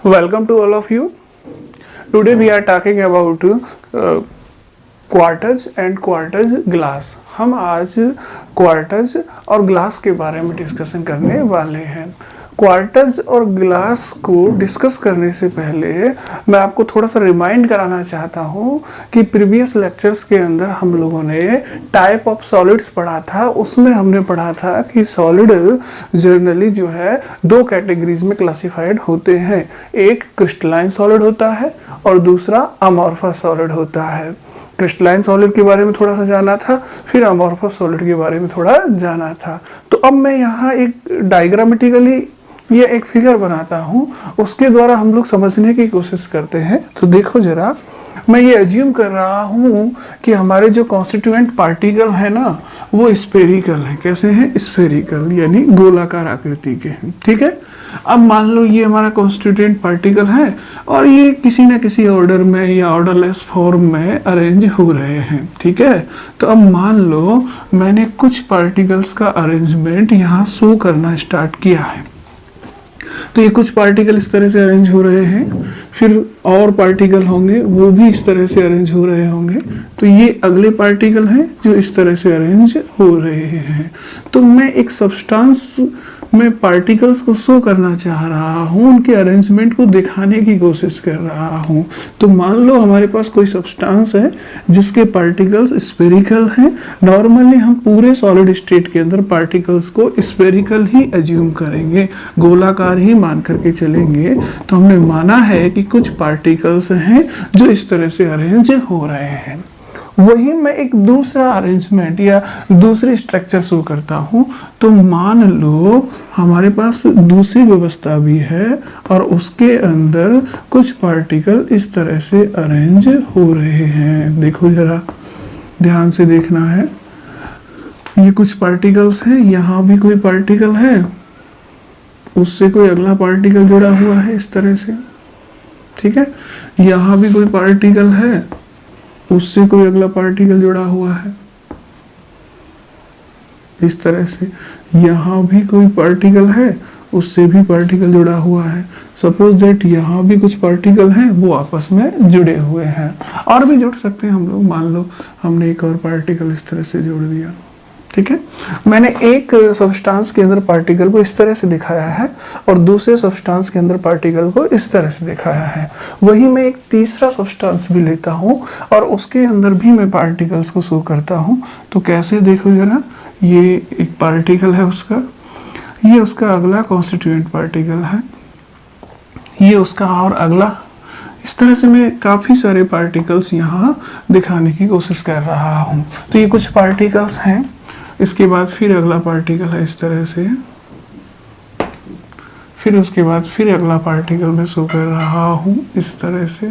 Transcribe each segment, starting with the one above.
Welcome to all of you. Today we are talking about quartz and quartz glass. हम आज quartz और glass के बारे में डिस्कशन करने वाले हैं। क्वार्टज और ग्लास को डिस्कस करने से पहले मैं आपको थोड़ा सा रिमाइंड कराना चाहता हूँ कि प्रीवियस लेक्चर्स के अंदर हम लोगों ने टाइप ऑफ सॉलिड्स पढ़ा था। उसमें हमने पढ़ा था कि सॉलिड जनरली जो है दो कैटेगरीज में क्लासिफाइड होते हैं, एक क्रिस्टलाइन सॉलिड होता है और दूसरा अमॉर्फस सॉलिड होता है। क्रिस्टलाइन सॉलिड के बारे में थोड़ा सा जाना था, फिर अमॉर्फस सॉलिड के बारे में थोड़ा जाना था। तो अब मैं यहाँ एक डायग्रामेटिकली ये एक फिगर बनाता हूँ, उसके द्वारा हम लोग समझने की कोशिश करते हैं। तो देखो जरा, मैं ये एज्यूम कर रहा हूँ कि हमारे जो कॉन्स्टिट्यूएंट पार्टिकल है ना वो स्फेरिकल है। कैसे हैं? स्फेरिकल, यानी गोलाकार आकृति के हैं। ठीक है। अब मान लो ये हमारा कॉन्स्टिट्यूएंट पार्टिकल है और ये किसी न किसी ऑर्डर में या ऑर्डरलेस फॉर्म में अरेंज हो रहे हैं। ठीक है। तो अब मान लो मैंने कुछ पार्टिकल्स का अरेंजमेंट यहाँ शो करना स्टार्ट किया है। तो ये कुछ पार्टिकल इस तरह से अरेंज हो रहे हैं, फिर और पार्टिकल होंगे वो भी इस तरह से अरेंज हो रहे होंगे। तो ये अगले पार्टिकल हैं जो इस तरह से अरेंज हो रहे हैं। तो मैं एक सब्सटेंस में पार्टिकल्स को शो करना चाह रहा हूँ, उनके अरेंजमेंट को दिखाने की कोशिश कर रहा हूँ। तो मान लो हमारे पास कोई सब्सटेंस है जिसके पार्टिकल्स स्फेरिकल हैं। नॉर्मली हम पूरे सॉलिड स्टेट के अंदर पार्टिकल्स को स्फेरिकल ही एज्यूम करेंगे, गोलाकार ही मान करके चलेंगे। तो हमने माना है कि कुछ पार्टिकल्स हैं जो इस तरह से अरेंज हो रहे हैं। वही मैं एक दूसरा अरेंजमेंट या दूसरी स्ट्रक्चर शो करता हूँ। तो मान लो हमारे पास दूसरी व्यवस्था भी है और उसके अंदर कुछ पार्टिकल इस तरह से अरेंज हो रहे हैं। देखो जरा, ध्यान से देखना है। ये कुछ पार्टिकल्स हैं, यहाँ भी कोई पार्टिकल है, उससे कोई अगला पार्टिकल जुड़ा हुआ है इस तरह से। ठीक है। यहाँ भी कोई पार्टिकल है, उससे कोई अगला पार्टिकल जुड़ा हुआ है इस तरह से। यहाँ भी कोई पार्टिकल है, उससे भी पार्टिकल जुड़ा हुआ है। सपोज दैट यहाँ भी कुछ पार्टिकल हैं, वो आपस में जुड़े हुए हैं। और भी जुड़ सकते हैं हम लोग। मान लो हमने एक और पार्टिकल इस तरह से जोड़ दिया। ठीक है। मैंने एक सब्सटेंस के अंदर पार्टिकल को इस तरह से दिखाया है और दूसरे सब्सटेंस के अंदर पार्टिकल को इस तरह से दिखाया है। वही मैं एक तीसरा सब्सटेंस भी लेता हूँ और उसके अंदर भी मैं पार्टिकल्स को शो करता हूँ। तो कैसे, देखो जरा, ये एक पार्टिकल है उसका, ये उसका अगला कॉन्स्टिट्यूएंट पार्टिकल है, ये उसका और अगला। इस तरह से मैं काफी सारे पार्टिकल्स यहाँ दिखाने की कोशिश कर रहा हूँ। तो ये कुछ पार्टिकल्स हैं, इसके बाद फिर अगला पार्टिकल है इस तरह से, फिर उसके बाद फिर अगला पार्टिकल मैं शो कर रहा हूँ इस तरह से।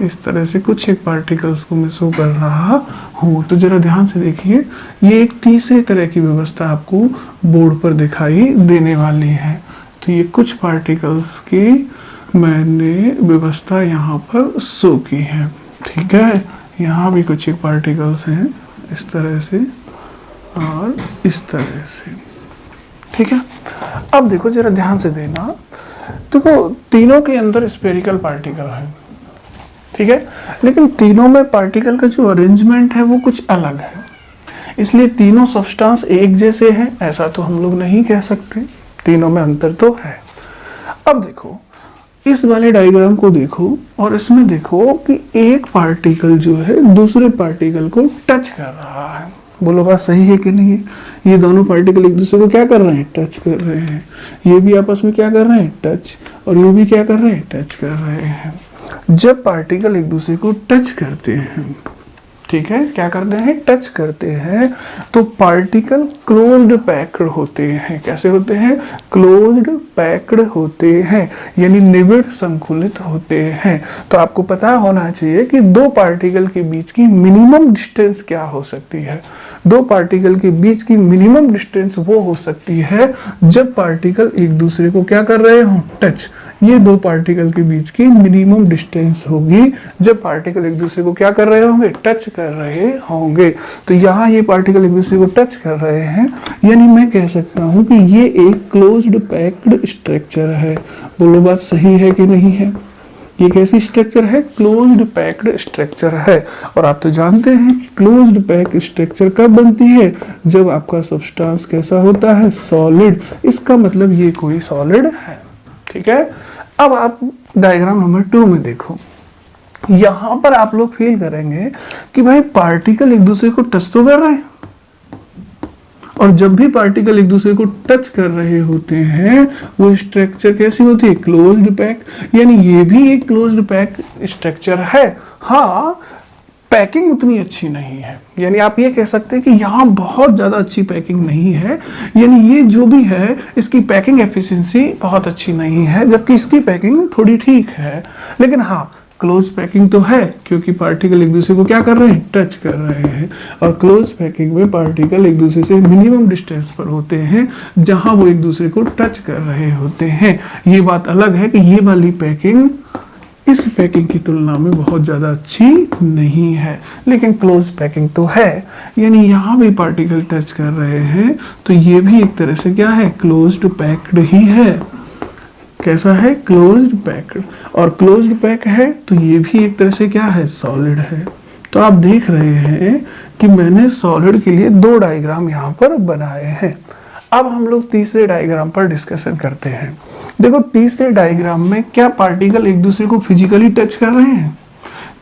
इस तरह से कुछ एक पार्टिकल्स को मैं शो कर रहा हूँ। तो जरा ध्यान से देखिए, ये एक तीसरे तरह की व्यवस्था आपको बोर्ड पर दिखाई देने वाली है। तो ये कुछ पार्टिकल्स की मैंने व्यवस्था यहाँ पर शो की है। ठीक है। यहाँ भी कुछ एक पार्टिकल्स हैं इस तरह से और इस तरह से। ठीक है। अब देखो जरा, ध्यान से देना। देखो, तीनों के अंदर स्फेरिकल पार्टिकल है। ठीक है। लेकिन तीनों में पार्टिकल का जो अरेंजमेंट है वो कुछ अलग है, इसलिए तीनों सब्सटेंस एक जैसे हैं ऐसा तो हम लोग नहीं कह सकते। तीनों में अंतर तो है। अब देखो, इस वाले डायग्राम को देखो और इसमें देखो कि एक पार्टिकल जो है दूसरे पार्टिकल को टच कर रहा है। बोलो बात सही है कि नहीं है? ये दोनों पार्टिकल एक दूसरे को क्या कर रहे हैं? टच कर रहे हैं। ये भी आपस में क्या कर रहे हैं? टच। और ये भी क्या कर रहे हैं? टच कर रहे हैं। जब पार्टिकल एक दूसरे को टच करते हैं, ठीक है, क्या करते हैं? टच करते हैं, तो पार्टिकल क्लोज्ड पैक्ड होते हैं। कैसे होते हैं? क्लोज्ड पैक्ड होते हैं, यानी निबिड़ संकुलित होते हैं। तो आपको पता होना चाहिए कि दो पार्टिकल के बीच की मिनिमम डिस्टेंस क्या हो सकती है। दो पार्टिकल के बीच की मिनिमम डिस्टेंस वो हो सकती है जब पार्टिकल एक दूसरे को क्या कर रहे हो? टच। ये दो पार्टिकल के बीच की मिनिमम डिस्टेंस होगी जब पार्टिकल एक दूसरे को क्या कर रहे होंगे? टच कर रहे होंगे। तो यहाँ ये पार्टिकल एक दूसरे को टच कर रहे हैं, यानी मैं कह सकता हूँ कि ये एक क्लोज्ड पैक्ड स्ट्रक्चर है। बोलो बात सही है कि नहीं है? ये कैसी स्ट्रक्चर है? क्लोज्ड पैक्ड स्ट्रक्चर है। और आप तो जानते हैं कि क्लोज्ड पैक्ड स्ट्रक्चर कब बनती है? जब आपका सब्सटेंस कैसा होता है? सॉलिड। इसका मतलब ये कोई सॉलिड है। ठीक है, अब आप डायग्राम नंबर 2 में देखो। यहां पर आप लोग फील करेंगे कि भाई पार्टिकल एक दूसरे को टच तो कर रहे हैं, और जब भी पार्टिकल एक दूसरे को टच कर रहे होते हैं वो स्ट्रक्चर कैसी होती है? Closed pack. यानी ये भी एक क्लोज्ड पैक स्ट्रक्चर है। हाँ, पैकिंग उतनी अच्छी नहीं है, यानी आप ये कह सकते हैं कि यहाँ बहुत ज़्यादा अच्छी पैकिंग नहीं है, यानी ये जो भी है इसकी पैकिंग एफिशिएंसी बहुत अच्छी नहीं है, जबकि इसकी पैकिंग थोड़ी ठीक है। लेकिन हाँ, क्लोज पैकिंग तो है, क्योंकि पार्टिकल एक दूसरे को क्या कर रहे हैं? टच कर रहे हैं। और क्लोज पैकिंग में पार्टिकल एक दूसरे से मिनिमम डिस्टेंस पर होते हैं, जहां वो एक दूसरे को टच कर रहे होते हैं। ये बात अलग है कि ये वाली पैकिंग इस पैकिंग की तुलना में बहुत ज़्यादा अच्छी नहीं है, लेकिन क्लोज पैकिंग तो है, यानी यहाँ भी पार्टिकल टच कर रहे हैं, तो ये भी एक तरह से क्या है? क्लोज्ड पैक्ड ही है। कैसा है? Closed packed. और क्लोज्ड पैक है तो ये भी एक तरह से क्या है? सॉलिड है। तो आप देख रहे हैं कि मैंने सॉलिड के लिए 2 डायग्राम यहाँ पर बनाए हैं। अब हम लोग तीसरे डायग्राम पर डिस्कशन करते हैं। देखो, तीसरे डायग्राम में क्या पार्टिकल एक दूसरे को फिजिकली टच कर रहे हैं?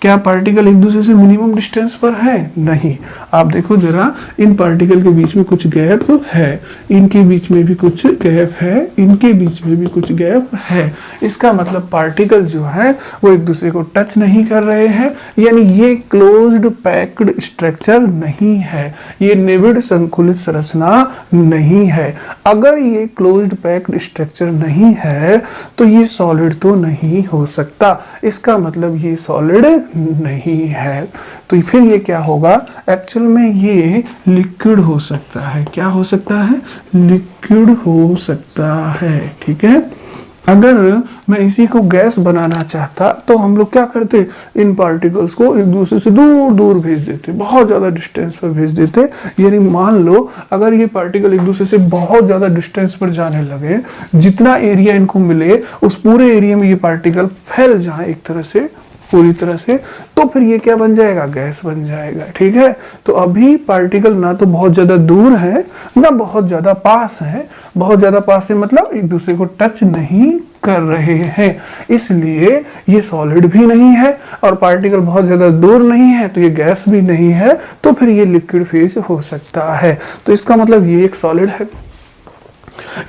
क्या पार्टिकल एक दूसरे से मिनिमम डिस्टेंस पर है? नहीं। आप देखो जरा, इन पार्टिकल के बीच में कुछ गैप है, इनके बीच में भी कुछ गैप है, इनके बीच में भी कुछ गैप है। इसका मतलब पार्टिकल जो है वो एक दूसरे को टच नहीं कर रहे हैं, यानी ये क्लोज्ड पैक्ड स्ट्रक्चर नहीं है, ये निबिड़ संकुलित संरचना नहीं है। अगर ये क्लोज्ड पैक्ड स्ट्रक्चर नहीं है तो ये सॉलिड तो नहीं हो सकता। इसका मतलब ये सॉलिड नहीं है। तो फिर ये क्या होगा? एक्चुअल में ये लिक्विड हो सकता है। क्या हो सकता है? लिक्विड हो सकता है। ठीक है, अगर मैं इसी को गैस बनाना चाहता तो हम लोग क्या करते? इन पार्टिकल्स को एक दूसरे से दूर दूर भेज देते, बहुत ज़्यादा डिस्टेंस पर भेज देते। यानी मान लो अगर ये पार्टिकल एक दूसरे से बहुत ज़्यादा डिस्टेंस पर जाने लगे, जितना एरिया इनको मिले उस पूरे एरिया में ये पार्टिकल फैल जाए एक तरह से, पूरी तरह से, तो फिर ये क्या बन जाएगा? गैस बन जाएगा। ठीक है, तो अभी पार्टिकल ना तो बहुत ज्यादा दूर है ना बहुत ज्यादा पास है। बहुत ज्यादा पास है मतलब एक दूसरे को टच नहीं कर रहे हैं, इसलिए ये सॉलिड भी नहीं है। और पार्टिकल बहुत ज्यादा दूर नहीं है तो ये गैस भी नहीं है, तो फिर ये लिक्विड फेज हो सकता है। तो इसका मतलब ये एक सॉलिड है,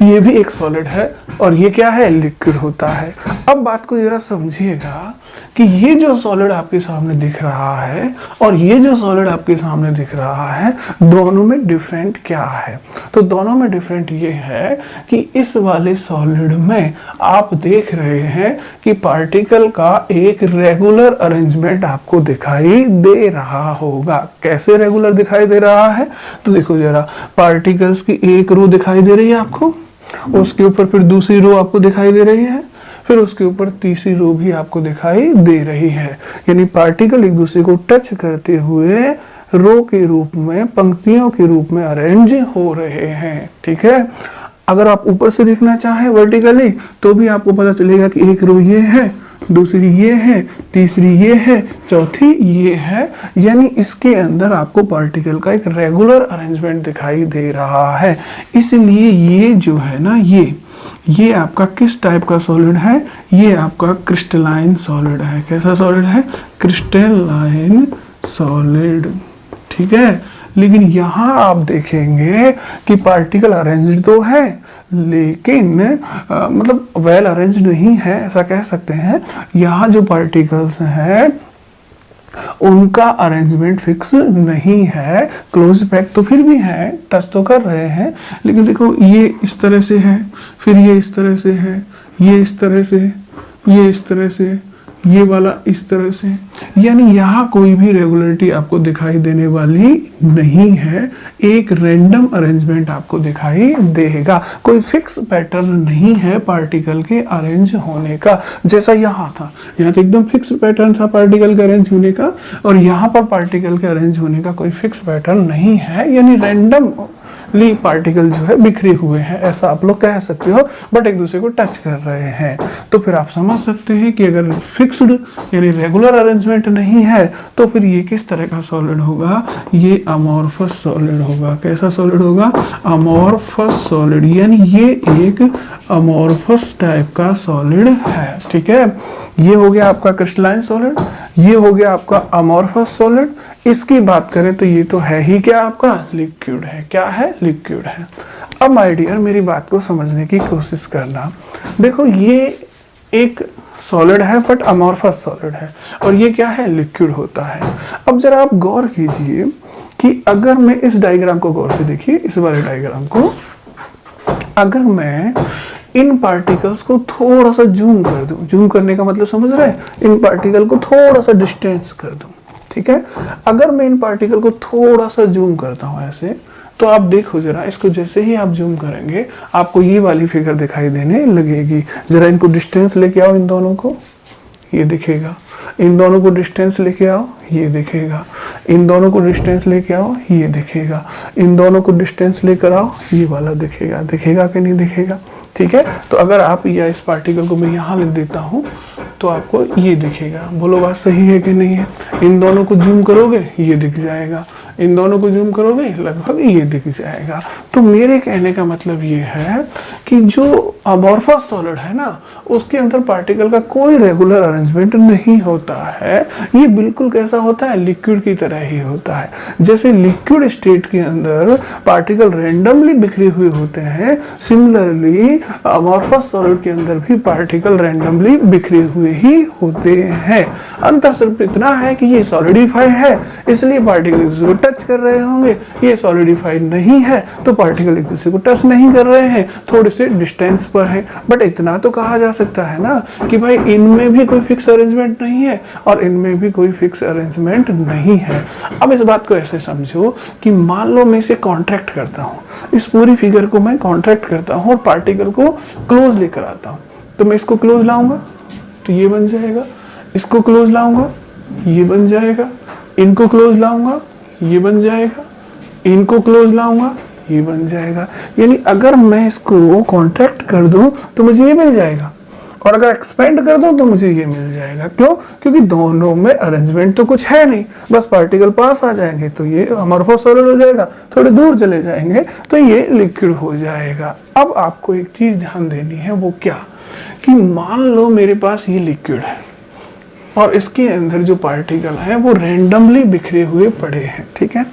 ये भी एक सॉलिड है, और ये क्या है? लिक्विड होता है। अब बात को जरा समझिएगा कि ये जो सॉलिड आपके सामने दिख रहा है और ये जो सॉलिड आपके सामने दिख रहा है, दोनों में डिफरेंट क्या है? तो दोनों में डिफरेंट ये है कि इस वाले सॉलिड में आप देख रहे हैं कि पार्टिकल का एक रेगुलर अरेंजमेंट आपको दिखाई दे रहा होगा। कैसे रेगुलर दिखाई दे रहा है? तो देखो जरा, पार्टिकल्स की एक रो दिखाई दे रही है आपको, उसके ऊपर फिर दूसरी रो आपको दिखाई दे रही है, फिर उसके ऊपर तीसरी रो भी आपको दिखाई दे रही है। यानी पार्टिकल एक दूसरे को टच करते हुए रो के रूप में, पंक्तियों के रूप में अरेंज हो रहे हैं। ठीक है, अगर आप ऊपर से देखना चाहें वर्टिकली तो भी आपको पता चलेगा कि एक रो ये है, दूसरी ये है, तीसरी ये है, चौथी ये है। यानी इसके अंदर आपको पार्टिकल का एक रेगुलर अरेंजमेंट दिखाई दे रहा है। इसलिए ये जो है ना, ये आपका किस टाइप का सॉलिड है? ये आपका क्रिस्टलाइन सॉलिड है। कैसा सॉलिड है? Crystalline solid. ठीक है, लेकिन यहाँ आप देखेंगे कि पार्टिकल अरेंज्ड तो है, लेकिन मतलब वेल अरेंज्ड नहीं है, ऐसा कह सकते हैं। यहाँ जो पार्टिकल्स हैं उनका अरेंजमेंट फिक्स नहीं है। क्लोज पैक तो फिर भी है, टच तो कर रहे हैं, लेकिन देखो ये इस तरह से है, फिर ये इस तरह से है, ये इस तरह से, ये इस तरह से, ये वाला इस तरह से, यानी यहाँ कोई भी रेगुलरिटी आपको दिखाई देने वाली नहीं है, एक रैंडम अरेंजमेंट आपको दिखाई देगा, कोई फिक्स पैटर्न नहीं है पार्टिकल के अरेंज होने का। जैसा यहाँ था, यहाँ तो एकदम फिक्स पैटर्न था पार्टिकल के अरेंज होने का, और यहाँ पर पार्टिकल के अरेंज होने का कोई फिक्स पैटर्न नहीं है, यानी रैंडम पार्टिकल जो है बिखरे हुए हैं, ऐसा आप लोग कह सकते हो, बट एक दूसरे को टच कर रहे हैं। तो फिर आप समझ सकते हैं कि अगर फिक्स्ड यानी रेगुलर अरेंजमेंट नहीं है तो फिर ये किस तरह का सॉलिड होगा, ये अमॉर्फस सॉलिड होगा। कैसा सॉलिड होगा? अमॉर्फस सॉलिड, यानी ये एक अमॉर्फस टाइप का सॉलिड है। ठीक है, ये हो गया आपका क्रिस्टलाइन सॉलिड, ये हो गया आपका अमॉर्फस सॉलिड। इसकी बात करें तो ये तो है ही क्या, आपका लिक्विड है। क्या है? लिक्विड है। अब माय डियर मेरी बात को समझने की कोशिश करना। देखो ये एक सॉलिड है बट अमॉर्फस सॉलिड है, और ये क्या है? लिक्विड होता है। अब जरा आप गौर कीजिए कि अगर मैं इस डायग्राम को गौर से देखिए, इस वाले डायग्राम को, अगर मैं इन पार्टिकल्स को थोड़ा सा जूम कर दूं, जूम करने का मतलब समझ रहे हैं, इन पार्टिकल को थोड़ा सा डिस्टेंस कर दूं, ठीक है, अगर मैं इन पार्टिकल को थोड़ा सा जूम करता हूं ऐसे, तो आप देखो जरा, इसको जैसे ही आप जूम करेंगे आपको ये वाली फिगर दिखाई देने लगेगी। जरा इनको डिस्टेंस लेके आओ, इन दोनों को, ये दिखेगा। इन दोनों को डिस्टेंस लेके आओ, ये दिखेगा। इन दोनों को डिस्टेंस लेके आओ, ये दिखेगा। इन दोनों को डिस्टेंस लेकर आओ, ये वाला दिखेगा। दिखेगा कि नहीं दिखेगा? ठीक है, तो अगर आप या इस पार्टिकल को मैं यहाँ लिख देता हूँ तो आपको ये दिखेगा। बोलो बात सही है कि नहीं है? इन दोनों को जूम करोगे ये दिख जाएगा, इन दोनों को जूम करोगे लगभग ये दिख जाएगा। तो मेरे कहने का मतलब ये है कि जो अमॉर्फस सॉलिड है ना, उसके अंदर पार्टिकल का कोई रेगुलर अरेंजमेंट नहीं होता है। ये बिल्कुल कैसा होता है? लिक्विड की तरह ही होता है। जैसे लिक्विड स्टेट के अंदर पार्टिकल रैंडमली बिखरे हुए होते हैं, सिमिलरली अमॉर्फस सॉलिड के अंदर भी पार्टिकल रैंडमली बिखरे हुए ही होते हैं। अंतर सिर्फ इतना है कि ये सॉलिडिफाई है इसलिए पार्टिकल एक दूसरे को टच कर रहे होंगे, ये सॉलिडिफाइड नहीं है तो पार्टिकल एक दूसरे को टच नहीं कर रहे हैं, थोड़े से डिस्टेंस पर है। बट इतना तो कहा जा सकता है ना कि भाई इनमें भी कोई फिक्स अरेंजमेंट नहीं है और इनमें भी कोई फिक्स अरेंजमेंट नहीं है। अब इस बात को ऐसे समझो कि मान लो मैं इसे कॉन्ट्रैक्ट करता हूँ, इस पूरी फिगर को मैं कॉन्ट्रैक्ट करता हूँ और पार्टिकल को क्लोज लेकर आता हूँ। तो मैं इसको क्लोज लाऊंगा तो ये बन जाएगा, इसको क्लोज लाऊंगा ये बन जाएगा, इनको क्लोज लाऊंगा ये बन जाएगा, इनको क्लोज लाऊंगा ये बन जाएगा। यानी अगर मैं इसको कॉन्ट्रैक्ट कर दूं तो मुझे ये मिल जाएगा, और अगर एक्सपेंड कर दूं तो मुझे ये मिल जाएगा। क्यों? क्योंकि दोनों में अरेंजमेंट तो कुछ है नहीं, बस पार्टिकल पास आ जाएंगे तो ये अमॉर्फस सॉलिड हो जाएगा, थोड़े दूर चले जाएंगे तो ये लिक्विड हो जाएगा। अब आपको एक चीज ध्यान देनी है, वो क्या कि मान लो मेरे पास ये लिक्विड है और इसके अंदर जो पार्टिकल है वो रैंडमली बिखरे हुए पड़े हैं, ठीक है।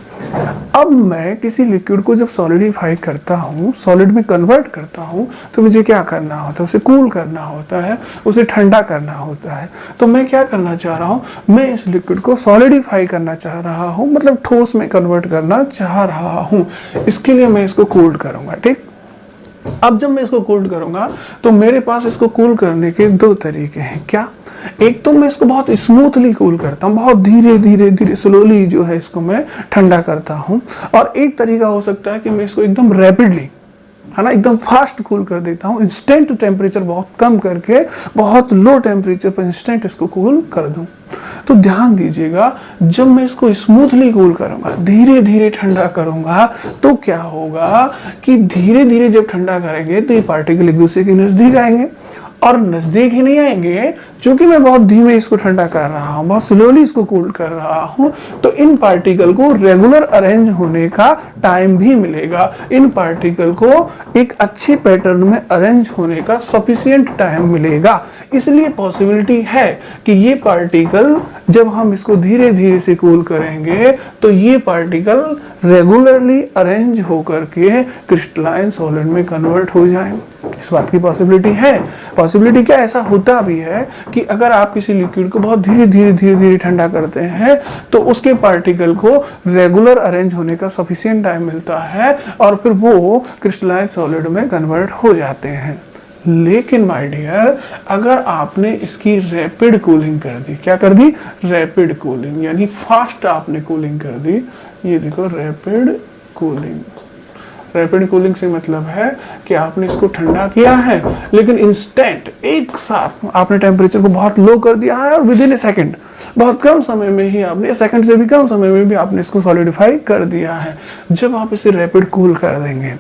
अब मैं किसी लिक्विड को जब सॉलिडिफाई करता हूँ, सॉलिड में कन्वर्ट करता हूँ, तो मुझे क्या करना होता है? उसे कूल करना होता है, उसे ठंडा करना होता है। तो मैं क्या करना चाह रहा हूँ? मैं इस लिक्विड को सॉलिडिफाई करना चाह रहा हूँ, मतलब ठोस में कन्वर्ट करना चाह रहा हूँ। इसके लिए मैं इसको कूल करूंगा, ठीक। अब जब मैं इसको कूल करूंगा तो मेरे पास इसको कूल करने के दो तरीके हैं। क्या? एक तो मैं इसको बहुत स्मूथली कूल करता हूँ, बहुत धीरे धीरे धीरे स्लोली जो है इसको मैं ठंडा करता हूँ, और एक तरीका हो सकता है कि मैं इसको एकदम रैपिडली, है ना, एकदम फास्ट कूल कर देता हूँ, इंस्टेंट टेम्परेचर बहुत कम करके बहुत लो टेम्परेचर पर इंस्टेंट इसको कूल कर दूं। तो ध्यान दीजिएगा, जब मैं इसको स्मूथली कूल करूंगा, धीरे धीरे ठंडा करूंगा, तो क्या होगा कि धीरे धीरे जब ठंडा करेंगे तो ये पार्टिकल एक दूसरे के नजदीक आएंगे, और नजदीक ही नहीं आएंगे, क्योंकि मैं बहुत धीमे इसको ठंडा कर रहा हूँ, बहुत स्लोली इसको कूल कर रहा हूँ, तो इन पार्टिकल को रेगुलर अरेंज होने का टाइम भी मिलेगा, इन पार्टिकल को एक अच्छे पैटर्न में अरेंज होने का सफिशिएंट टाइम मिलेगा। इसलिए पॉसिबिलिटी है कि ये पार्टिकल जब हम इसको धीरे धीरे से कूल करेंगे तो ये पार्टिकल रेगुलरली अरेंज होकर के क्रिस्टलाइन सॉलिड में कन्वर्ट हो जाए। इस बात की पॉसिबिलिटी है। पॉसिबिलिटी क्या? ऐसा होता भी है कि अगर आप किसी लिक्विड को बहुत धीरे धीरे धीरे धीरे ठंडा करते हैं तो उसके पार्टिकल को रेगुलर अरेंज होने का सफिशिएंट टाइम मिलता है और फिर वो क्रिस्टलाइन सॉलिड में कन्वर्ट हो जाते हैं। लेकिन माय डियर, अगर आपने इसकी रैपिड कूलिंग कर दी, क्या कर दी, रैपिड कूलिंग, यानी फास्ट आपने कूलिंग कर दी, ये देखो रैपिड कूलिंग। रैपिड कूलिंग से मतलब है कि आपने इसको ठंडा किया है, लेकिन इंस्टेंट एक साथ आपने टेम्परेचर को बहुत लो कर दिया है और विद इन ए सेकेंड, बहुत कम समय में ही आपने, सेकंड से भी कम समय में भी आपने इसको सॉलिडिफाई कर दिया है। जब आप इसे रैपिड कूल कर देंगे,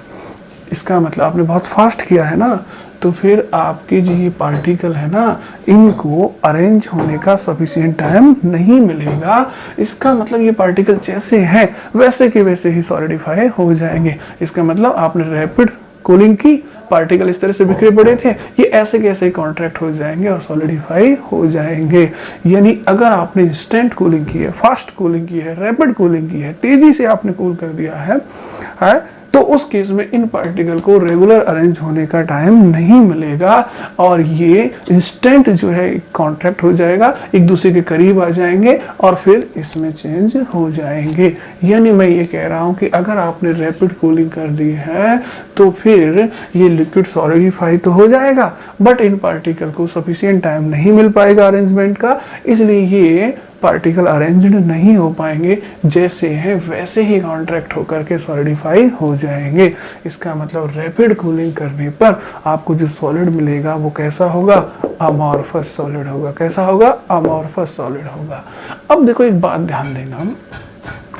इसका मतलब आपने बहुत फास्ट किया है ना, तो फिर आपके जो ये पार्टिकल है ना, इनको अरेंज होने का सफिशिएंट टाइम नहीं मिलेगा। इसका मतलब ये पार्टिकल जैसे हैं वैसे के वैसे ही सॉलिडिफाई हो जाएंगे। इसका मतलब आपने रैपिड कूलिंग की, पार्टिकल इस तरह से बिखरे पड़े थे, ये ऐसे कैसे कॉन्ट्रैक्ट हो जाएंगे और सॉलिडिफाई हो जाएंगे। यानी अगर आपने इंस्टेंट कूलिंग की है, फास्ट कूलिंग की है, रैपिड कूलिंग की है, तेजी से आपने कूल कर दिया है, तो उस केस में इन पार्टिकल को रेगुलर अरेंज होने का टाइम नहीं मिलेगा और ये इंस्टेंट जो है कॉन्ट्रैक्ट हो जाएगा, एक दूसरे के करीब आ जाएंगे और फिर इसमें चेंज हो जाएंगे। यानी मैं ये कह रहा हूँ कि अगर आपने रैपिड कूलिंग कर दी है तो फिर ये लिक्विड सॉलिडिफाई तो हो जाएगा, बट इन पार्टिकल को सफिशिएंट टाइम नहीं मिल पाएगा अरेंजमेंट का, इसलिए ये पार्टिकल अरेंज्ड नहीं हो पाएंगे, जैसे हैं वैसे ही कॉन्ट्रैक्ट होकर के सॉलिडिफाई हो जाएंगे। इसका मतलब रैपिड कूलिंग करने पर आपको जो सॉलिड मिलेगा वो कैसा होगा, अमॉर्फस सॉलिड होगा। कैसा होगा, अमॉर्फस सॉलिड होगा। अब देखो एक बात ध्यान देना,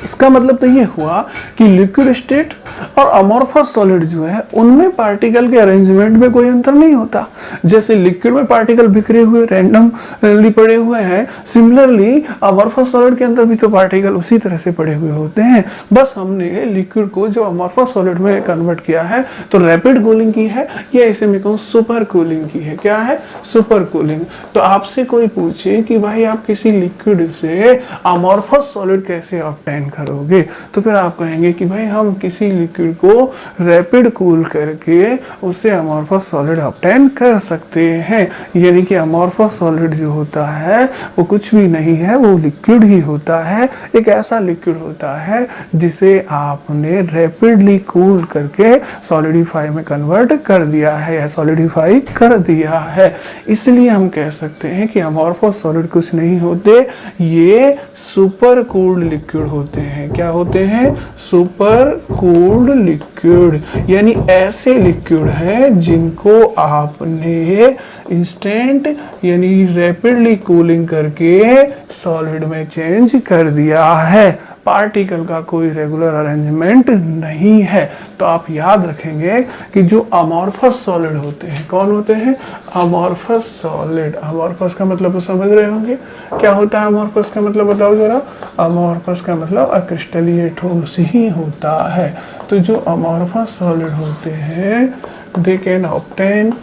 इसका मतलब तो ये हुआ कि लिक्विड स्टेट और अमॉर्फस सॉलिड जो है उनमें पार्टिकल के अरेंजमेंट में कोई अंतर नहीं होता। जैसे लिक्विड में पार्टिकल बिखरे हुए रैंडमली पड़े हुए हैं, सिमिलरली अमॉर्फस सॉलिड के अंदर भी तो पार्टिकल उसी तरह से पड़े हुए होते हैं। बस हमने लिक्विड को जो अमॉर्फस सॉलिड में कन्वर्ट किया है तो रैपिड कूलिंग की है, या इसे मैं कहूँ सुपर कूलिंग की है। क्या है, सुपर कूलिंग। तो आपसे कोई पूछे कि भाई आप किसी लिक्विड से अमॉर्फस सॉलिड कैसे ऑब्टेन करोगे, तो फिर आप कहेंगे कि भाई हम किसी लिक्विड को रैपिड कूल करके उससे अमॉर्फस सॉलिड ऑब्टेन कर सकते हैं। यानी कि अमॉर्फस सॉलिड जो होता है वो कुछ भी नहीं है, वो लिक्विड ही होता है। एक ऐसा लिक्विड होता है जिसे आपने रैपिडली कूल करके सॉलिडिफाई में कन्वर्ट कर दिया है या सॉलिडिफाई कर दिया है। इसलिए हम कह सकते हैं कि अमॉर्फस सॉलिड कुछ नहीं होते, ये सुपर कूल्ड लिक्विड होते हैं। क्या होते हैं, सुपर कूल्ड लिक्विड। यानी ऐसे लिक्विड हैं जिनको आपने इंस्टेंट यानी रैपिडली कूलिंग करके सॉलिड में चेंज कर दिया है। पार्टिकल का कोई रेगुलर अरेंजमेंट नहीं है। तो आप याद रखेंगे कि जो अमॉर्फस सॉलिड होते हैं, कौन होते हैं, अमॉर्फस सॉलिड। अमॉर्फस का मतलब तो समझ रहे होंगे क्या होता है अमॉर्फस का मतलब, बताओ जरा। अमॉर्फस का मतलब अक्रिस्टलीय ठोस ही होता है। तो जो अमॉर्फस सॉलिड होते हैं they can obtain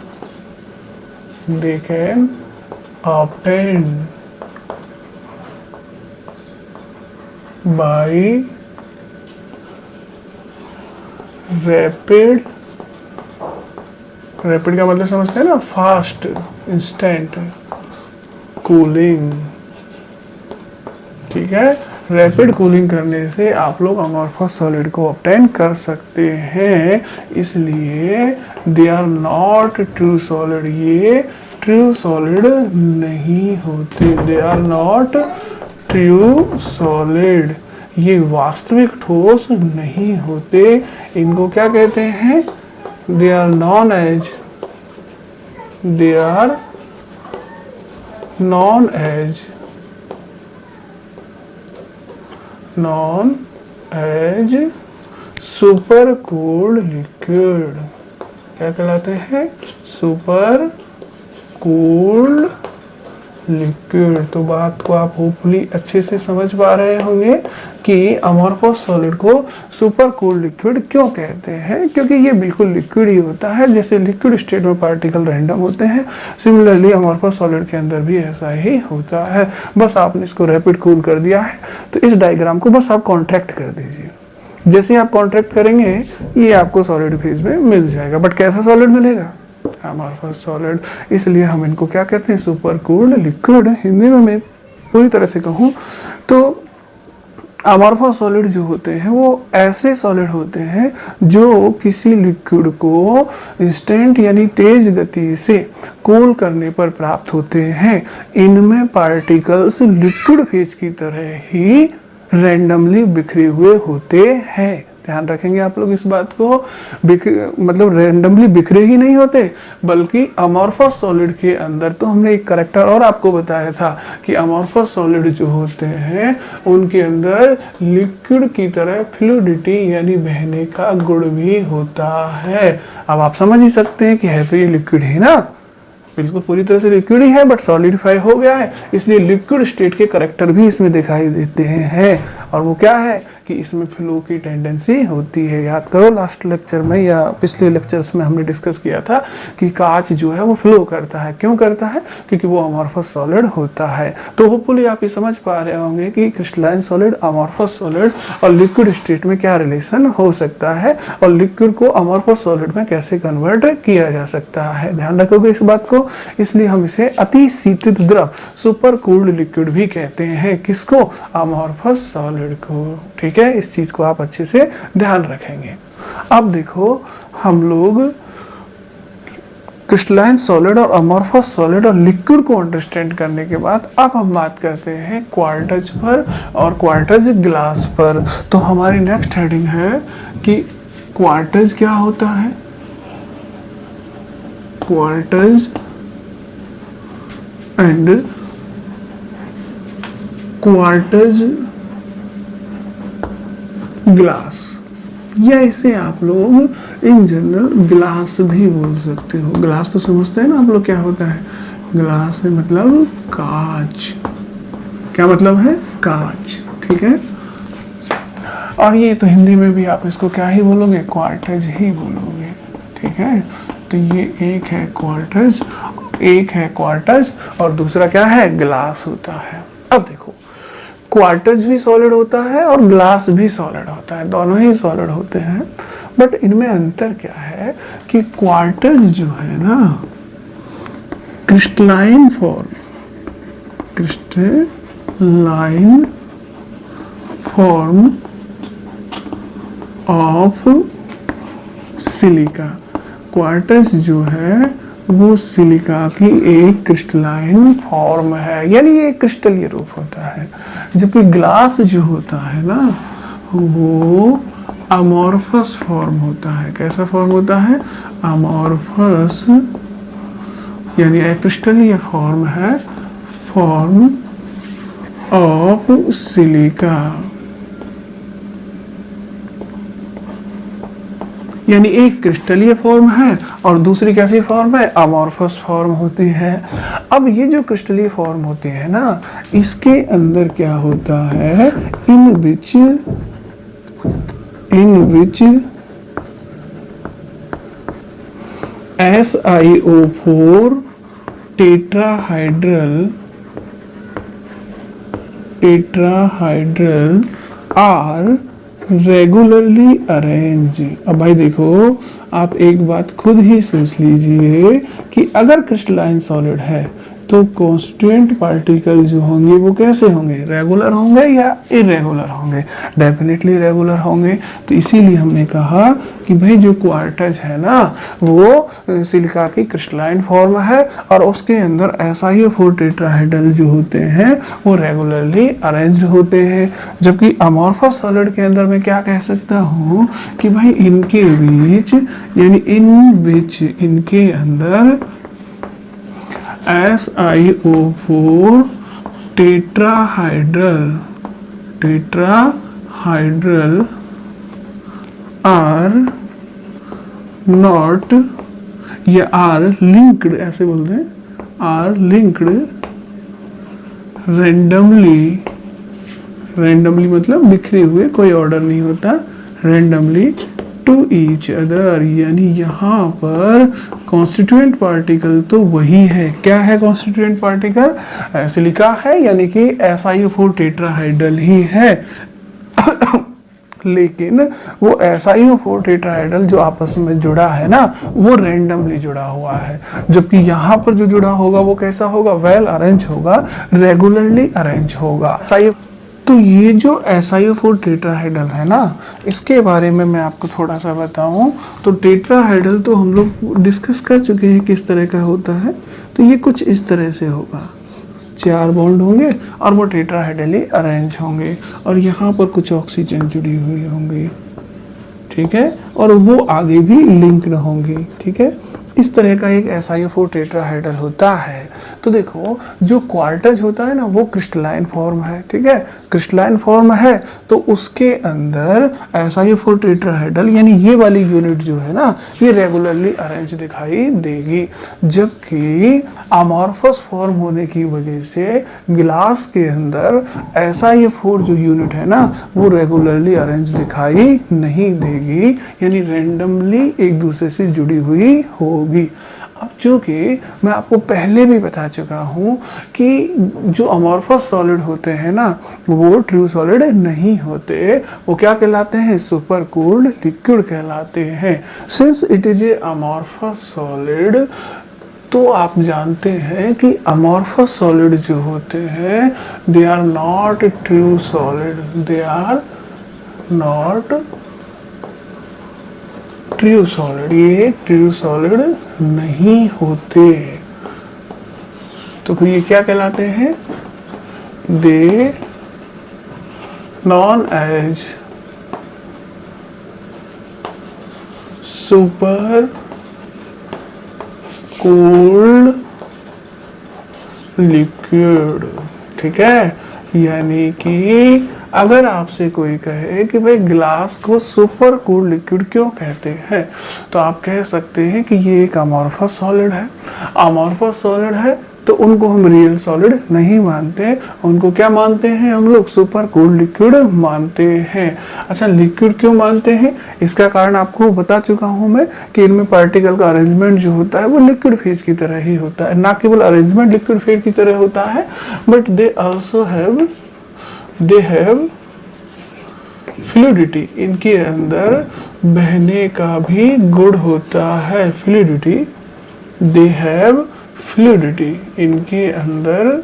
by rapid का मतलब समझते हैं ना, फास्ट इंस्टेंट कूलिंग। ठीक है, रैपिड कूलिंग करने से आप लोग अमॉर्फस सॉलिड को ऑब्टेन कर सकते हैं। इसलिए they are not true solid, ये ट्रू सॉलिड नहीं होते। They are not true solid, ये वास्तविक ठोस नहीं होते। इनको क्या कहते हैं, they are known as super cooled liquid. क्या कहलाते हैं, सुपर कूल्ड लिक्विड। तो बात को आप होपफुली अच्छे से समझ पा रहे होंगे कि अमॉर्फस सॉलिड को सुपर कूल्ड लिक्विड क्यों कहते हैं, क्योंकि ये बिल्कुल लिक्विड ही होता है। जैसे लिक्विड स्टेट में पार्टिकल रैंडम होते हैं, सिमिलरली अमॉर्फस सॉलिड के अंदर भी ऐसा ही होता है। बस आपने इसको रैपिड कूल कर दिया है, तो इस डायग्राम को बस आप कॉन्ट्रैक्ट कर दीजिए। जैसे आप कॉन्ट्रैक्ट करेंगे ये आपको सॉलिड फेज में मिल जाएगा। बट कैसा सॉलिड मिलेगा, अमॉर्फस सॉलिड। इसलिए हम इनको क्या कहते हैं, सुपर कूल्ड लिक्विड। हिंदी में मैं पूरी तरह से कहूँ तो अमॉर्फस सॉलिड जो होते हैं वो ऐसे सॉलिड होते हैं जो किसी लिक्विड को इंस्टेंट यानी तेज गति से कूल करने पर प्राप्त होते हैं। इनमें पार्टिकल्स लिक्विड फेज की तरह ही रैंडमली बिखरे हुए होते हैं। ध्यान रखेंगे आप लोग इस बात को, मतलब रैंडमली बिखरे ही नहीं होते, बल्कि अमॉर्फस सॉलिड के अंदर तो हमने एक करेक्टर और आपको बताया था कि अमॉर्फस सॉलिड जो होते हैं उनके अंदर लिक्विड की तरह फ्लूइडिटी यानी बहने का गुण भी होता है। अब आप समझ ही सकते हैं कि है तो ये लिक्विड ही ना, बिल्कुल पूरी तरह से लिक्विड ही है, बट सॉलिडिफाई हो गया है, इसलिए लिक्विड स्टेट के करेक्टर भी इसमें दिखाई देते हैं। और वो क्या है कि इसमें फ्लो की टेंडेंसी होती है। याद करो लास्ट लेक्चर में या पिछले लेक्चर्स में हमने डिस्कस किया था कि कांच जो है वो फ्लो करता है। क्यों करता है? क्योंकि वो अमॉर्फस सॉलिड होता है। तो होपफुली आप ये समझ पा रहे होंगे कि क्रिस्टलाइन सॉलिड, अमॉर्फस सॉलिड और लिक्विड स्टेट में क्या रिलेशन हो सकता है और लिक्विड को अमॉर्फस सॉलिड में कैसे कन्वर्ट किया जा सकता है। ध्यान रखोगे इस बात को, इसलिए हम इसे अति शीतित द्रव, सुपर कूल्ड लिक्विड भी कहते हैं। किसको? अमॉर्फस सॉलिड को। ठीक है, इस चीज को आप अच्छे से ध्यान रखेंगे। अब देखो, हम लोग क्रिस्टलाइन सॉलिड और अमॉर्फस सॉलिड और लिक्विड को अंडरस्टैंड करने के बाद अब हम बात करते हैं क्वार्टज पर और क्वार्टज ग्लास पर। तो हमारी नेक्स्ट हेडिंग है कि क्वार्टज क्या होता है, क्वार्टज एंड क्वार्टज ग्लास, या इसे आप लोग इन जनरल ग्लास भी बोल सकते हो। ग्लास तो समझते हैं ना आप लोग क्या होता है। ग्लास में मतलब कांच। क्या मतलब है? कांच। ठीक है, और ये तो हिंदी में भी आप इसको क्या ही बोलोगे? क्वार्टज ही बोलोगे। ठीक है, तो ये एक है क्वार्टज, एक है क्वार्टज और दूसरा क्या है? ग्लास होता है। अब देखो, क्वार्टज भी सॉलिड होता है और ग्लास भी सॉलिड होता है, दोनों ही सॉलिड होते हैं, बट इनमें अंतर क्या है कि क्वार्टज जो है ना crystalline form, crystalline form of silica, quartz जो है वो सिलिका की एक क्रिस्टलाइन फॉर्म है, यानी ये क्रिस्टलीय रूप होता है। जबकि ग्लास जो होता है ना वो अमॉर्फस फॉर्म होता है। कैसा फॉर्म होता है? अमॉर्फस, यानी एक क्रिस्टलीय फॉर्म है, फॉर्म ऑफ सिलिका, यानी एक क्रिस्टलीय फॉर्म है और दूसरी कैसी फॉर्म है? अमॉर्फस फॉर्म होती है। अब ये जो क्रिस्टलीय फॉर्म होती है ना, इसके अंदर क्या होता है? In which SiO4 tetrahedral are regularly arrange. अब भाई देखो, आप एक बात खुद ही सोच लीजिए कि अगर क्रिस्टलाइन सॉलिड है तो कॉन्स्टिट्यूएंट पार्टिकल जो होंगे वो कैसे होंगे? रेगुलर होंगे या इरेगुलर होंगे? डेफिनेटली रेगुलर होंगे। तो इसीलिए हमने कहा कि भाई जो क्वार्टज है ना वो सिलिका की क्रिस्टलाइन फॉर्म है और उसके अंदर SiO4 टेट्राहाइड्रल जो होते हैं वो रेगुलरली अरेंज्ड होते हैं। जबकि अमॉर्फस सॉलिड के अंदर मैं क्या कह सकता हूँ कि भाई इनके बीच, यानी इन बीच, इनके अंदर SiO4 टेट्राहाइड्रल आर नॉट, या आर लिंक्ड, ऐसे बोलते हैं, आर लिंक्ड रैंडमली मतलब बिखरे हुए, कोई ऑर्डर नहीं होता, रैंडमली टू ईच अदर। यानी यहाँ पर कॉन्स्टिट्यूएंट पार्टिकल तो वही है। क्या है कॉन्स्टिट्यूएंट पार्टिकल? सिलिका है, यानी कि SiO4 टेट्राहाइड्रल ही है लेकिन वो SiO4 टेट्राहाइड्रल जो आपस में जुड़ा है ना वो रैंडमली जुड़ा हुआ है। जबकि यहाँ पर जो जुड़ा होगा वो कैसा होगा? वेल अरेंज होगा, रेगुलरली अरेंज होगा। तो ये जो SiO4 टेट्राहेड्रल है ना, इसके बारे में मैं आपको थोड़ा सा बताऊं तो टेट्राहेड्रल तो हम लोग डिस्कस कर चुके हैं किस तरह का होता है। तो ये कुछ इस तरह से होगा, 4 बॉन्ड होंगे और वो टेट्राहेड्रली अरेंज होंगे और यहाँ पर कुछ ऑक्सीजन जुड़ी हुई होंगी, ठीक है, और वो आगे भी लिंक्ड होंगी, ठीक है। इस तरह का एक SiO4 टेट्राहेड्रल होता है। तो देखो जो क्वार्टज होता है ना वो क्रिस्टलाइन फॉर्म है, ठीक है, क्रिस्टलाइन फॉर्म है। तो उसके अंदर SiO4 टेट्राहेड्रल यानी ये वाली यूनिट जो है ना ये रेगुलरली अरेंज दिखाई देगी, जबकि अमॉर्फस फॉर्म होने की वजह से ग्लास के अंदर SiO4 जो यूनिट है ना वो रेगुलरली अरेंज दिखाई नहीं देगी, यानी रैंडमली एक दूसरे से जुड़ी हुई होगी। अब चूंकि मैं आपको पहले भी बता चुका हूं कि जो अमॉर्फस सॉलिड होते हैं ना वो ट्रू सॉलिड नहीं होते, वो क्या कहलाते हैं, सुपर कूल्ड लिक्विड कहलाते हैं। Since it is a amorphous solid, तो आप जानते हैं कि अमॉर्फस सॉलिड जो होते हैं they are not true solid, they are not true solid, ये ट्रू सॉलिड नहीं होते। तो फिर ये क्या कहलाते हैं, they known as super cooled liquid, ठीक है। यानी कि अगर आपसे कोई कहे कि भाई ग्लास को सुपर कूल्ड लिक्विड क्यों कहते हैं, तो आप कह सकते हैं कि ये एक अमॉर्फस सॉलिड है। अमॉर्फस सॉलिड है तो उनको हम रियल सॉलिड नहीं मानते, उनको क्या मानते हैं हम लोग, सुपर कूल्ड लिक्विड मानते हैं। अच्छा, लिक्विड क्यों मानते हैं, इसका कारण आपको बता चुका हूं मैं कि इनमें पार्टिकल का अरेंजमेंट जो होता है वो लिक्विड फेज की तरह ही होता है। ना केवल अरेंजमेंट लिक्विड फेज की तरह होता है but they also have fluidity, इनके अंदर बहने का भी गुण होता है। फ्लूइडिटी, दे हैव फ्लूइडिटी, इनके अंदर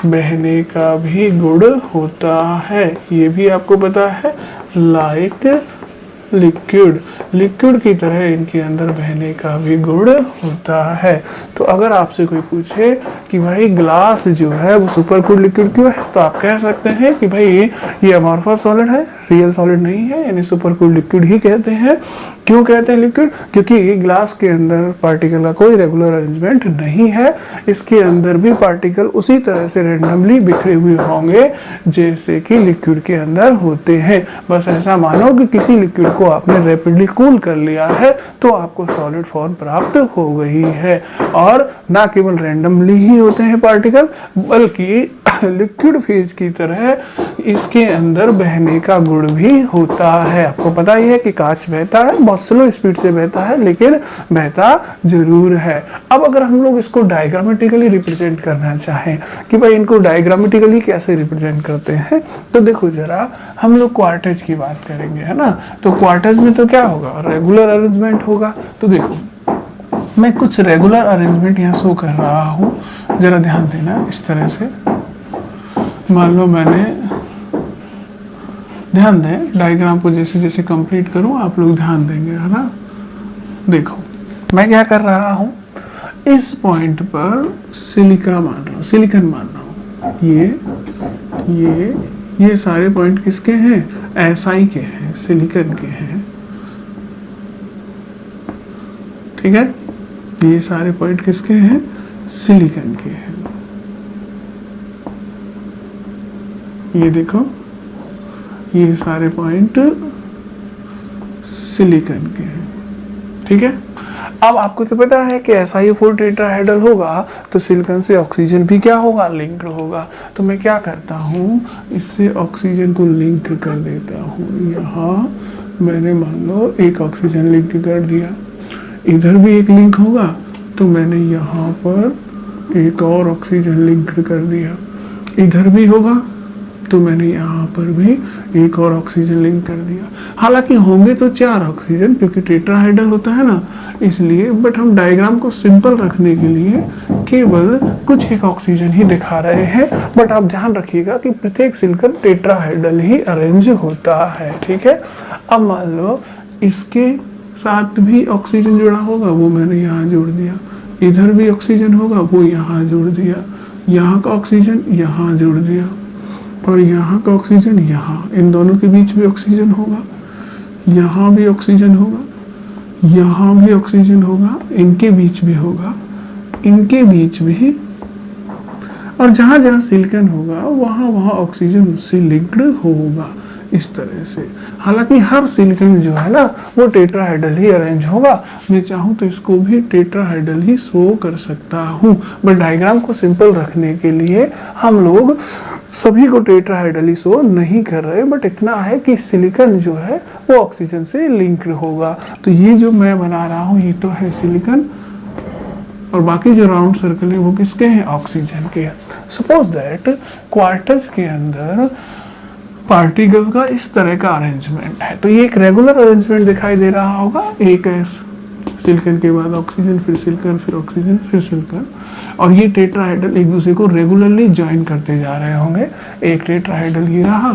बहने का भी गुण होता है, ये भी आपको पता है। लाइक लिक्विड, लिक्विड की तरह इनके अंदर बहने का भी गुण होता है। तो अगर आपसे कोई पूछे कि भाई ग्लास जो है वो सुपर कूल्ड लिक्विड क्यों है, तो आप कह सकते हैं कि भाई ये अमॉर्फस सॉलिड है, रियल सॉलिड नहीं है, यानी सुपर कूल्ड लिक्विड ही कहते हैं। क्यों कहते हैं लिक्विड, क्योंकि ग्लास के अंदर पार्टिकल का कोई रेगुलर अरेंजमेंट नहीं है, इसके अंदर भी पार्टिकल उसी तरह से रैंडमली बिखरे हुए होंगे जैसे कि लिक्विड के अंदर होते हैं। बस ऐसा मानो कि किसी लिक्विड को आपने रैपिडली कूल कर लिया है तो आपको सॉलिड फॉर्म प्राप्त हो गई है। और ना केवल रैंडमली ही होते हैं पार्टिकल, बल्कि लिक्विड फेज की तरह इसके अंदर बहने का गुण भी होता है। आपको पता ही है कि कांच बहता है, बहुत स्लो स्पीड से बहता है, लेकिन बहता जरूर है। अब अगर हम लोग इसको डायग्रामेटिकली रिप्रेजेंट करना चाहें कि भाई इनको डायग्रामेटिकली कैसे रिप्रेजेंट करते हैं, तो देखो जरा, हम लोग क्वार्टज की बात करेंगे, है ना। तो क्वार्टज में तो क्या होगा, रेगुलर अरेंजमेंट होगा। तो देखो मैं कुछ रेगुलर अरेंजमेंट यहाँ शो कर रहा हूँ, जरा ध्यान देना। इस तरह से मान लो मैंने, ध्यान दें डायग्राम को जैसे जैसे कंप्लीट करूं आप लोग ध्यान देंगे, है ना। देखो मैं क्या कर रहा हूं, इस पॉइंट पर सिलिका मान रहा हूं, सिलिकॉन मान रहा हूं। ये सारे पॉइंट किसके हैं, SI के हैं, सिलिकॉन के हैं, ठीक है। ये सारे पॉइंट किसके हैं, सिलिकॉन के हैं। ये देखो ये सारे पॉइंट सिलिकॉन के हैं, ठीक है। अब आपको तो पता है कि SiO4 टेट्राहेड्रल होगा तो सिलिकॉन से ऑक्सीजन भी क्या होगा, लिंक्ड होगा। तो मैं क्या करता हूँ, इससे ऑक्सीजन को लिंक कर देता हूँ। यहाँ मैंने मान लो एक ऑक्सीजन लिंक कर दिया, इधर भी एक लिंक होगा तो मैंने यहाँ पर एक और ऑक्सीजन लिंक कर दिया, इधर भी होगा तो मैंने यहाँ पर भी एक और ऑक्सीजन लिंक कर दिया। हालांकि होंगे तो 4 ऑक्सीजन, क्योंकि टेट्राहेड्रल होता है ना, इसलिए। बट हम डायग्राम को सिंपल रखने के लिए केवल कुछ एक ऑक्सीजन ही दिखा रहे हैं, बट आप ध्यान रखिएगा कि प्रत्येक सिलिकॉन टेट्राहेड्रल ही अरेंज होता है, ठीक है। अब मान लो इसके साथ भी ऑक्सीजन जुड़ा होगा, वो मैंने यहाँ जोड़ दिया, इधर भी ऑक्सीजन होगा, वो यहाँ जोड़ दिया, यहाँ का ऑक्सीजन यहाँ जोड़ दिया, और यहाँ का ऑक्सीजन यहाँ, इन दोनों के बीच भी ऑक्सीजन होगा, यहाँ भी ऑक्सीजन होगा, यहाँ भी ऑक्सीजन होगा, इनके बीच भी होगा, इनके बीच भी, और जहाँ जहाँ सिलिकॉन होगा वहाँ वहाँ ऑक्सीजन उससे लिंक्ड होगा, इस तरह से। हालांकि हर सिलिकॉन जो है ना वो टेट्राहेड्रल ही अरेंज होगा। मैं चाहूँ तो इसको भी टेट्राहेड्रल ही शो कर सकता हूँ, बट डायग्राम को सिंपल रखने के लिए हम लोग सभी को टेट्राहेड्रल ही शो नहीं कर रहे, बट इतना है कि सिलिकॉन जो है वो ऑक्सीजन से लिंक्ड होगा। तो ये जो मैं बना रहा हूँ ये तो है सिलिकॉन, और बाकी जो राउंड सर्कल है वो किसके हैं, ऑक्सीजन के। सपोज दैट क्वार्टज के अंदर पार्टिकल का इस तरह का अरेंजमेंट है, तो ये एक रेगुलर अरेंजमेंट दिखाई दे रहा होगा, एक सिलिकॉन के बाद ऑक्सीजन, फिर सिलिकॉन, फिर ऑक्सीजन, फिर सिलिकॉन, और ये टेट्राहेड्रल एक दूसरे को रेगुलरली ज्वाइन करते जा रहे होंगे। एक टेट्राहेड्रल ये रहा,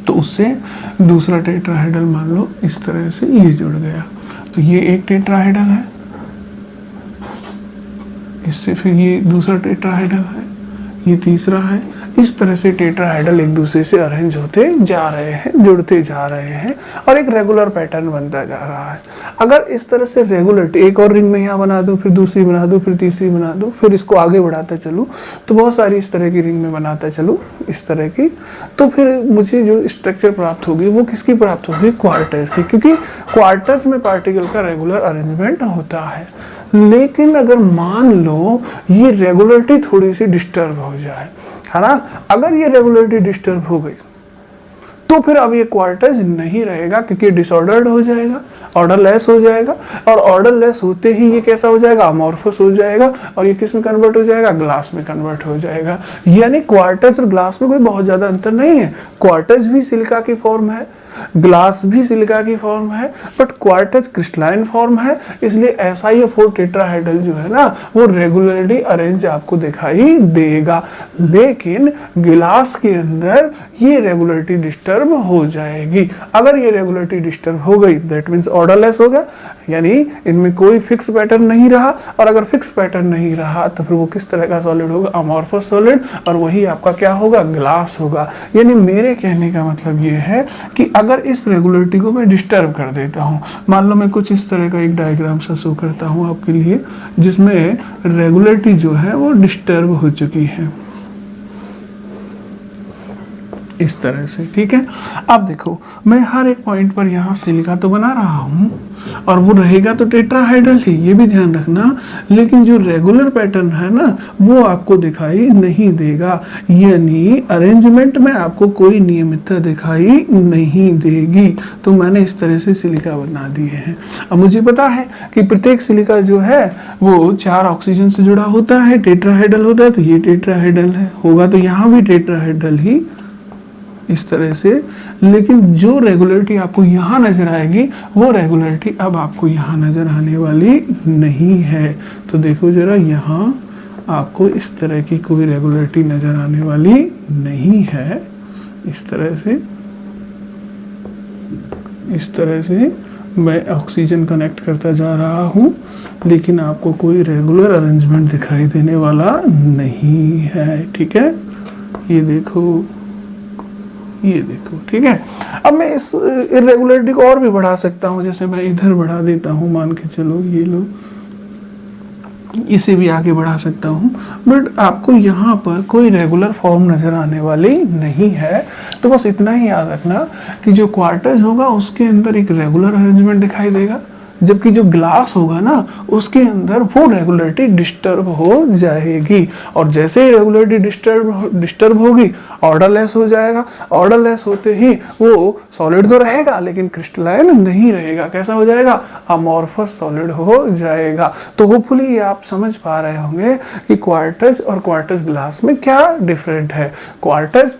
तो उससे दूसरा टेट्राहेड्रल मान लो इस तरह से ये जुड़ गया, तो ये एक टेट्राहेड्रल है, इससे फिर ये दूसरा टेट्राहेड्रल है, ये तीसरा है। इस तरह से टेट्राहेड्रल एक दूसरे से अरेंज होते जा रहे हैं, जुड़ते जा रहे हैं, और एक रेगुलर पैटर्न बनता जा रहा है। अगर इस तरह से रेगुलर एक और रिंग में यहाँ बना दूं, फिर दूसरी बना दूं, फिर तीसरी बना दूं, फिर इसको आगे बढ़ाता चलूं, तो बहुत सारी इस तरह की रिंग में बनाता चलूं, इस तरह की, तो फिर मुझे जो स्ट्रक्चर प्राप्त होगी वो किसकी प्राप्त होगी, क्वार्टज की, क्योंकि क्वार्टज में पार्टिकल का रेगुलर अरेंजमेंट होता है। लेकिन अगर मान लो ये रेगुलरिटी थोड़ी सी डिस्टर्ब हो जाए, है ना, अगर ये रेगुलरिटी डिस्टर्ब हो गई तो फिर अब ये क्वार्टज नहीं रहेगा, क्योंकि डिसऑर्डर्ड हो जाएगा, ऑर्डरलेस हो जाएगा, और ऑर्डरलेस होते ही ये कैसा हो जाएगा, अमॉर्फस हो जाएगा, और ये किस में कन्वर्ट हो जाएगा, ग्लास में कन्वर्ट हो जाएगा। यानी क्वार्टज और ग्लास में कोई बहुत ज्यादा अंतर नहीं है। क्वार्टज भी सिलिका की फॉर्म है, ग्लास भी सिलिका की फॉर्म है, बट क्वार्टज क्रिस्टलाइन फॉर्म है, इसलिए SiO4 टेट्राहेड्रल जो है ना वो रेगुलरली अरेंज आपको दिखाई देगा। लेकिन गिलास के अंदर ये रेगुलरिटी डिस्टर्ब हो जाएगी। अगर ये रेगुलरिटी डिस्टर्ब हो गई दैट मींस ऑर्डरलेस हो गया, यानी इनमें कोई फिक्स पैटर्न नहीं रहा, और अगर फिक्स पैटर्न नहीं रहा तो फिर वो किस तरह का सॉलिड होगा, अमॉर्फस सॉलिड, और वही आपका क्या होगा, ग्लास होगा। यानी मेरे कहने का मतलब ये है कि अगर इस रेगुलरिटी को मैं डिस्टर्ब कर देता हूं, मान लो मैं कुछ इस तरह का एक डायग्राम सा शो करता हूं आपके लिए, जिसमें रेगुलरिटी जो है वो डिस्टर्ब हो चुकी है इस तरह से, ठीक है। अब देखो मैं हर एक पॉइंट पर यहाँ सिलिका तो बना रहा हूँ, और वो रहेगा तो टेट्राहेड्रल ही, ये भी ध्यान रखना, लेकिन जो रेगुलर पैटर्न है ना वो आपको दिखाई नहीं देगा, यानी अरेंजमेंट में आपको कोई नियमितता दिखाई नहीं देगी। तो मैंने इस तरह से सिलिका बना दिए हैं। अब मुझे पता है कि प्रत्येक सिलिका जो है वो 4 ऑक्सीजन से जुड़ा होता है, टेट्राहेड्रल होता है, तो ये टेट्राहेड्रल है, होगा तो यहाँ भी टेट्राहेड्रल ही इस तरह से। लेकिन जो रेगुलरिटी आपको यहाँ नजर आएगी वो रेगुलरिटी अब आपको यहाँ नजर आने वाली नहीं है। तो देखो जरा, यहाँ आपको इस तरह की कोई रेगुलरिटी नजर आने वाली नहीं है। इस तरह से मैं ऑक्सीजन कनेक्ट करता जा रहा हूँ, लेकिन आपको कोई रेगुलर अरेंजमेंट दिखाई देने वाला नहीं है, ठीक है। ये देखो, ठीक है। अब मैं इस इरेगुलरिटी को और भी बढ़ा सकता हूँ, जैसे मैं इधर बढ़ा देता हूँ, मान के चलो ये लो, इसे भी आगे बढ़ा सकता हूँ, बट आपको यहाँ पर कोई रेगुलर फॉर्म नजर आने वाली नहीं है। तो बस इतना ही याद रखना कि जो क्वार्टज होगा उसके अंदर एक रेगुलर अरेंजमेंट दिखाई देगा, जबकि जो ग्लास होगा ना उसके अंदर वो रेगुलरिटी डिस्टर्ब हो जाएगी, और जैसे ही रेगुलरिटी डिस्टर्ब होगी ऑर्डरलेस हो जाएगा। ऑर्डरलेस होते ही वो सॉलिड तो रहेगा लेकिन क्रिस्टलाइन नहीं रहेगा, कैसा हो जाएगा, अमॉर्फस सॉलिड हो जाएगा। तो होपफुली आप समझ पा रहे होंगे कि क्वार्टज और क्वार्टज ग्लास में क्या डिफरेंट है। क्वार्टज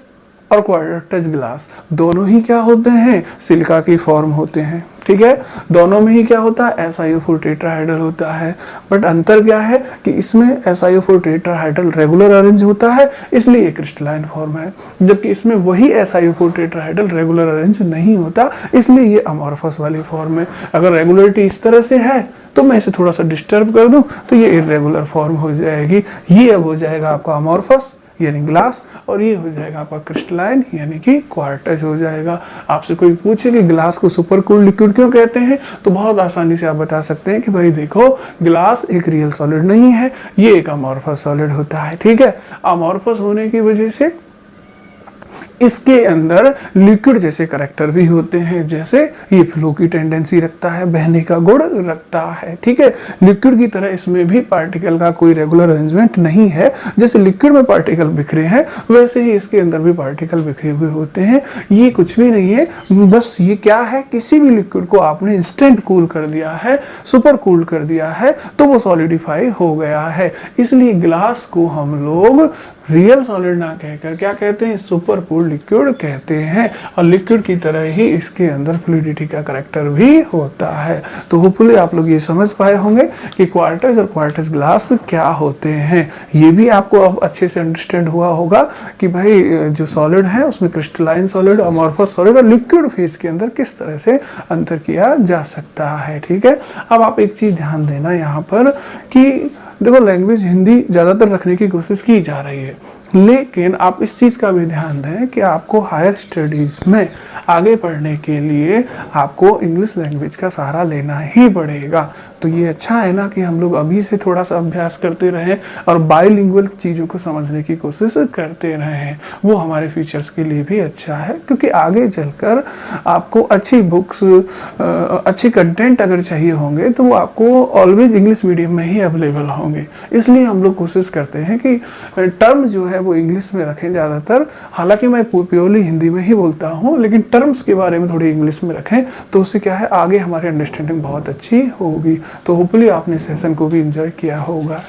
और क्वार्टज ग्लास दोनों ही क्या होते हैं, सिलिका की फॉर्म होते हैं। ठीक है, दोनों में ही क्या होता है, SiO4 टेट्राहाइड्रल होता है। बट अंतर क्या है कि इसमें SiO4 टेट्राहाइड्रल रेगुलर अरेंज होता है, इसलिए ये क्रिस्टलाइन फॉर्म है, जबकि इसमें वही SiO4 टेट्राहाइड्रल रेगुलर अरेंज नहीं होता, इसलिए ये अमॉर्फस वाली फॉर्म है। अगर रेगुलरिटी इस तरह से है तो मैं इसे थोड़ा सा डिस्टर्ब कर दूं तो ये इरेगुलर फॉर्म हो जाएगी। ये अब हो जाएगा आपका अमॉर्फस यानी ग्लास, और ये हो जाएगा आपका क्रिस्टलाइन यानी कि क्वार्टज हो जाएगा। आपसे कोई पूछे कि ग्लास को सुपर कूल्ड लिक्विड क्यों कहते हैं, तो बहुत आसानी से आप बता सकते हैं कि भाई देखो, ग्लास एक रियल सॉलिड नहीं है, ये एक अमॉर्फस सॉलिड होता है। ठीक है, अमॉर्फस होने की वजह से इसके अंदर लिक्विड जैसे करैक्टर भी होते हैं, जैसे ये फ्लो की टेंडेंसी रखता है, बहने का गुण रखता है। ठीक है, लिक्विड की तरह इसमें भी पार्टिकल का कोई रेगुलर अरेंजमेंट नहीं है। जैसे लिक्विड में पार्टिकल बिखरे हैं वैसे ही इसके अंदर भी पार्टिकल बिखरे हुए होते हैं। ये कुछ भी नहीं है, बस ये क्या है, किसी भी लिक्विड को आपने इंस्टेंट कूल कर दिया है, सुपर कूल कर दिया है, तो वो सॉलिडिफाई हो गया है। इसलिए ग्लास को हम लोग रियल सॉलिड ना कहकर क्या कहते हैं, सुपर कूल्ड लिक्विड कहते हैं। और लिक्विड की तरह ही इसके अंदर फ्लूइडिटी का करैक्टर भी होता है। तो होपफुली आप लोग ये समझ पाए होंगे कि क्वार्टज और क्वार्टज ग्लास क्या होते हैं। ये भी आपको अब अच्छे से अंडरस्टैंड हुआ होगा कि भाई जो सॉलिड है उसमें क्रिस्टलाइन सॉलिड, अमॉर्फस सॉलिड और लिक्विड फेज के अंदर किस तरह से अंतर किया जा सकता है। ठीक है, अब आप एक चीज ध्यान देना यहाँ पर कि देखो, लैंग्वेज हिंदी ज़्यादातर रखने की कोशिश की जा रही है, लेकिन आप इस चीज़ का भी ध्यान दें कि आपको हायर स्टडीज़ में आगे पढ़ने के लिए आपको इंग्लिश लैंग्वेज का सहारा लेना ही पड़ेगा। तो ये अच्छा है ना कि हम लोग अभी से थोड़ा सा अभ्यास करते रहें और बाइलिंगुअल चीज़ों को समझने की कोशिश करते रहें। वो हमारे फ्यूचर्स के लिए भी अच्छा है, क्योंकि आगे चलकर आपको अच्छी बुक्स, अच्छे कंटेंट अगर चाहिए होंगे तो वो आपको ऑलवेज इंग्लिश मीडियम में ही अवेलेबल होंगे। इसलिए हम लोग कोशिश करते हैं कि टर्म जो है वो इंग्लिश में रखें ज़्यादातर। हालांकि मैं प्योरली हिंदी में ही बोलता हूँ, लेकिन टर्म्स के बारे में थोड़ी इंग्लिश में रखें, तो उससे क्या है, आगे हमारी अंडरस्टैंडिंग बहुत अच्छी होगी। तो होपफुली आपने सेशन को भी एंजॉय किया होगा।